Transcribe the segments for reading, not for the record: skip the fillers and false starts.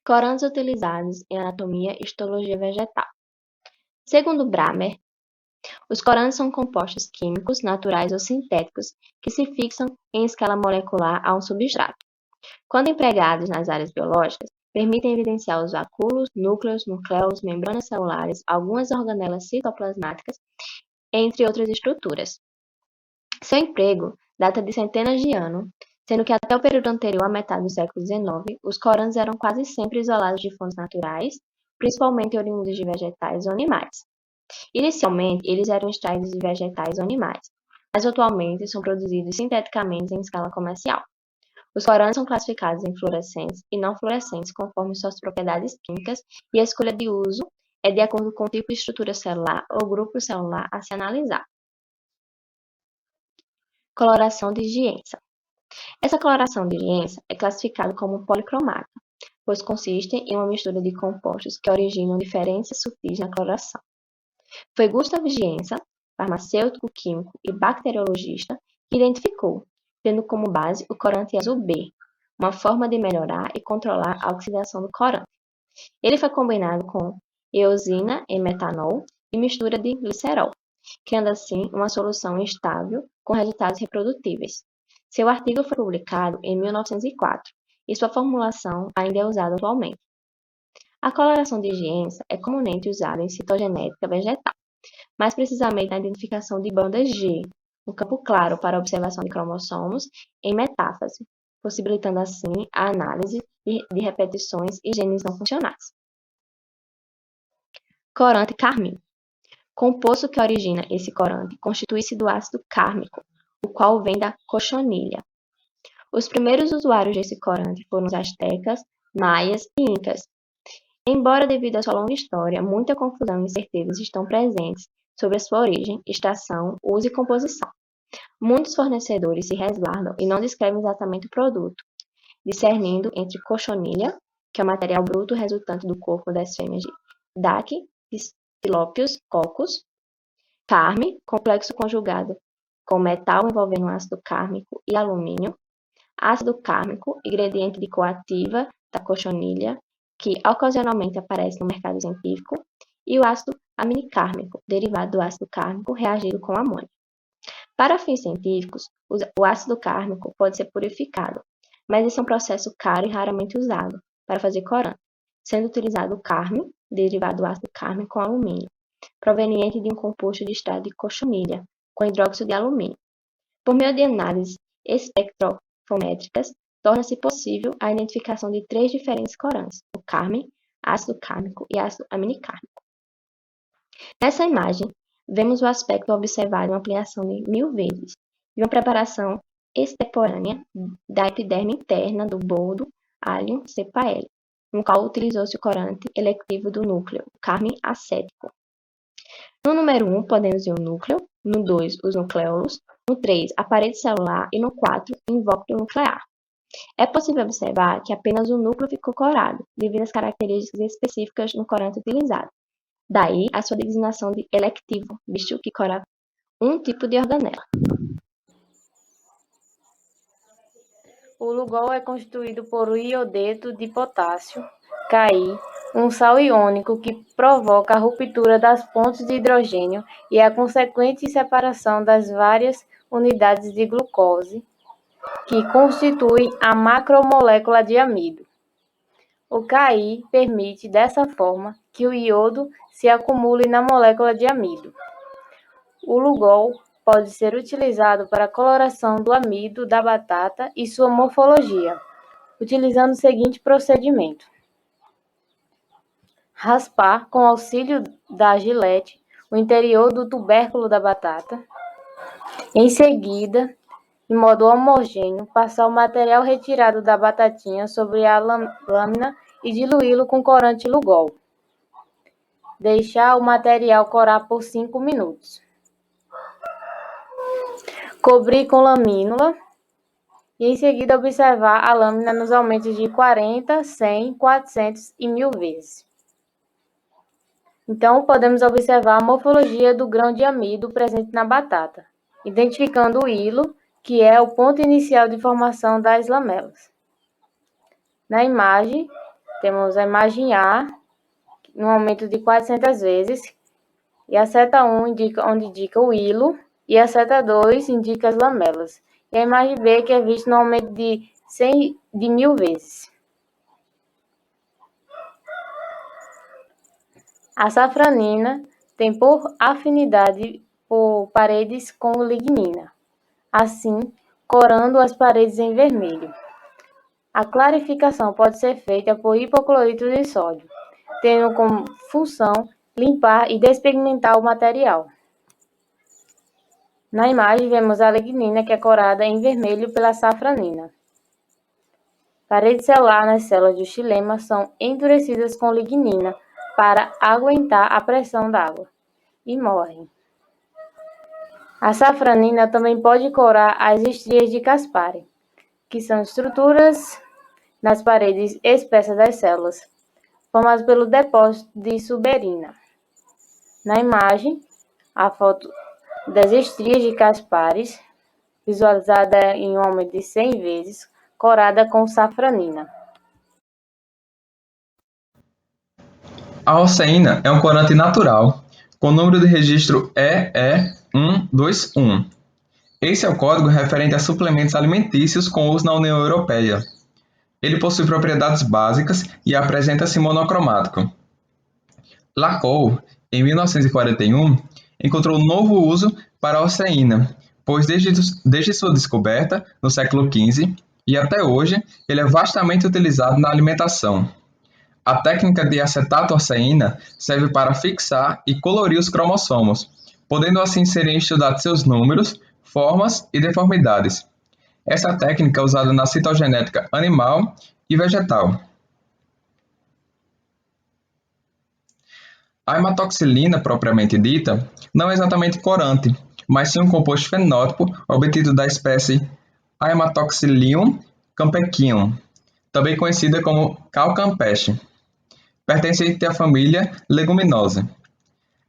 Corantes utilizados em anatomia e histologia vegetal. Segundo Brammer, os corantes são compostos químicos, naturais ou sintéticos que se fixam em escala molecular a um substrato. Quando empregados nas áreas biológicas, permitem evidenciar os vacúolos, núcleos, nucleolos, membranas celulares, algumas organelas citoplasmáticas, entre outras estruturas. Seu emprego data de centenas de anos, sendo que até o período anterior à metade do século XIX, os corantes eram quase sempre isolados de fontes naturais, principalmente oriundos de vegetais ou animais. Inicialmente, eles eram extraídos de vegetais ou animais, mas atualmente são produzidos sinteticamente em escala comercial. Os corantes são classificados em fluorescentes e não fluorescentes conforme suas propriedades químicas e a escolha de uso é de acordo com o tipo de estrutura celular ou grupo celular a se analisar. Coloração de Gienza. Essa coloração de Gienza é classificada como policromática, pois consiste em uma mistura de compostos que originam diferenças sutis na coloração. Foi Gustav Gienza, farmacêutico, químico e bacteriologista, que identificou, tendo como base o corante azul B, uma forma de melhorar e controlar a oxidação do corante. Ele foi combinado com eosina em metanol e mistura de glicerol, criando assim uma solução estável com resultados reprodutíveis. Seu artigo foi publicado em 1904 e sua formulação ainda é usada atualmente. A coloração de Gienza é comumente usada em citogenética vegetal, mais precisamente na identificação de bandas G, no campo claro para observação de cromossomos em metáfase, possibilitando assim a análise de repetições e genes não funcionais. Corante carmim. Composto que origina esse corante constitui-se do ácido cármico, o qual vem da cochonilha. Os primeiros usuários desse corante foram os astecas, maias e incas. Embora, devido à sua longa história, muita confusão e incertezas estão presentes sobre a sua origem, extração, uso e composição. Muitos fornecedores se resguardam e não descrevem exatamente o produto, discernindo entre cochonilha, que é o material bruto resultante do corpo das fêmeas de Dactylopius coccus, carme, complexo conjugado com metal envolvendo ácido cármico e alumínio, ácido cármico, ingrediente de coativa da cochonilha, que ocasionalmente aparece no mercado científico, e o ácido aminicármico, derivado do ácido cármico reagido com amônio. Para fins científicos, o ácido cármico pode ser purificado, mas esse é um processo caro e raramente usado para fazer corante, sendo utilizado o cármio, derivado do ácido cármico com alumínio, proveniente de um composto de estado de cochonilha, com hidróxido de alumínio. Por meio de análises espectrofométricas, torna-se possível a identificação de 3 diferentes corantes, o carme, ácido cármico e ácido aminicármico. Nessa imagem, vemos o aspecto observado em uma ampliação de 1000 vezes, de uma preparação extemporânea da epiderme interna do boldo Allium cepa-L, no qual utilizou-se o corante electivo do núcleo, o carme acético. No número 1, podemos ver o núcleo, no 2, os nucleolos, no 3, a parede celular e no 4, o invólucro nuclear. É possível observar que apenas o núcleo ficou corado, devido às características específicas no corante utilizado. Daí a sua designação de electivo, visto que cora um tipo de organela. O Lugol é constituído por o iodeto de potássio, Ki, um sal iônico que provoca a ruptura das pontes de hidrogênio e a consequente separação das várias unidades de glucose, que constituem a macromolécula de amido. O Ki permite, dessa forma, que o iodo se acumule na molécula de amido. O Lugol pode ser utilizado para a coloração do amido da batata e sua morfologia, utilizando o seguinte procedimento: raspar com auxílio da gilete o interior do tubérculo da batata. Em seguida, de modo homogêneo, passar o material retirado da batatinha sobre a lâmina e diluí-lo com corante Lugol. Deixar o material corar por 5 minutos. Cobrir com lamínula e em seguida observar a lâmina nos aumentos de 40, 100, 400 e 1000 vezes. Então, podemos observar a morfologia do grão de amido presente na batata, identificando o hilo, que é o ponto inicial de formação das lamelas. Na imagem, Temos a imagem A, no aumento de 400 vezes, e a seta 1 onde indica o hilo, e a seta 2 indica as lamelas. E a imagem B, que é vista no aumento de 1000 vezes. A safranina tem por afinidade por paredes com lignina, assim corando as paredes em vermelho. A clarificação pode ser feita por hipoclorito de sódio, tendo como função limpar e despigmentar o material. Na imagem vemos a lignina, que é corada em vermelho pela safranina. Paredes celulares nas células do xilema são endurecidas com lignina para aguentar a pressão da água e morrem. A safranina também pode corar as estrias de Caspari, que são estruturas nas paredes espessas das células, formadas pelo depósito de suberina. Na imagem, a foto das estrias de Caspari, visualizada em um aumento de 100 vezes, corada com safranina. A osseína é um corante natural, com o número de registro EE121. Esse é o código referente a suplementos alimentícios com uso na União Europeia. Ele possui propriedades básicas e apresenta-se monocromático. Lacou, em 1941, encontrou novo uso para a osseína, pois desde sua descoberta, no século XV, e até hoje, ele é vastamente utilizado na alimentação. A técnica de acetato-osseína serve para fixar e colorir os cromossomos, podendo assim serem estudados seus números, formas e deformidades. Essa técnica é usada na citogenética animal e vegetal. A hematoxilina, propriamente dita, não é exatamente corante, mas sim um composto fenótipo obtido da espécie Haematoxylium campecium, também conhecida como cal campeche, pertencente à família Leguminosa.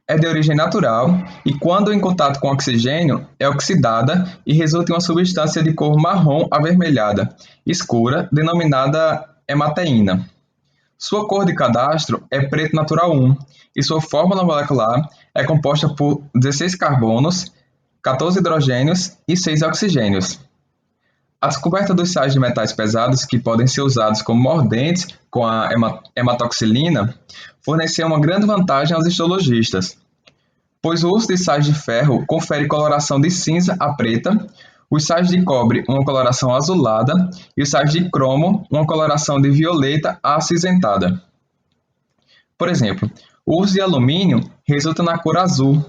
É de origem natural e, quando em contato com oxigênio, é oxidada e resulta em uma substância de cor marrom avermelhada, escura, denominada hemateína. Sua cor de cadastro é preto natural 1 e sua fórmula molecular é composta por 16 carbonos, 14 hidrogênios e 6 oxigênios. A descoberta dos sais de metais pesados, que podem ser usados como mordentes com a hematoxilina, forneceu uma grande vantagem aos histologistas, pois o uso de sais de ferro confere coloração de cinza a preta, os sais de cobre uma coloração azulada e os sais de cromo uma coloração de violeta a acinzentada. Por exemplo, o uso de alumínio resulta na cor azul,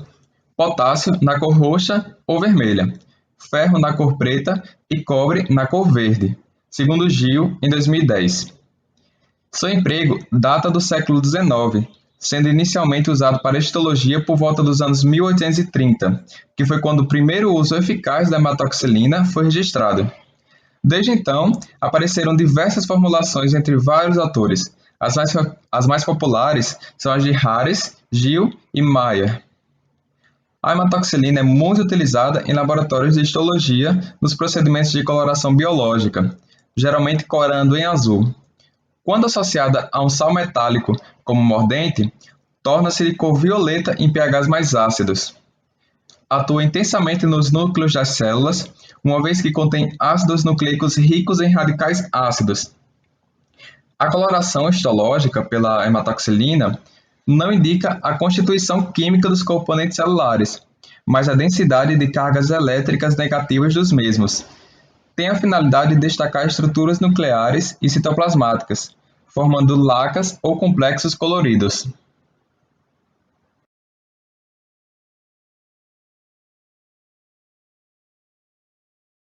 potássio na cor roxa ou vermelha, ferro na cor preta e cobre na cor verde, segundo Gil, em 2010. Seu emprego data do século XIX, sendo inicialmente usado para histologia por volta dos anos 1830, que foi quando o primeiro uso eficaz da hematoxilina foi registrado. Desde então, apareceram diversas formulações entre vários autores. As mais populares são as de Harris, Gil e Mayer. A hematoxilina é muito utilizada em laboratórios de histologia nos procedimentos de coloração biológica, geralmente corando em azul. Quando associada a um sal metálico como mordente, torna-se de cor violeta em pHs mais ácidos. Atua intensamente nos núcleos das células, uma vez que contém ácidos nucleicos ricos em radicais ácidos. A coloração histológica pela hematoxilina não indica a constituição química dos componentes celulares, mas a densidade de cargas elétricas negativas dos mesmos. Tem a finalidade de destacar estruturas nucleares e citoplasmáticas, formando lacas ou complexos coloridos.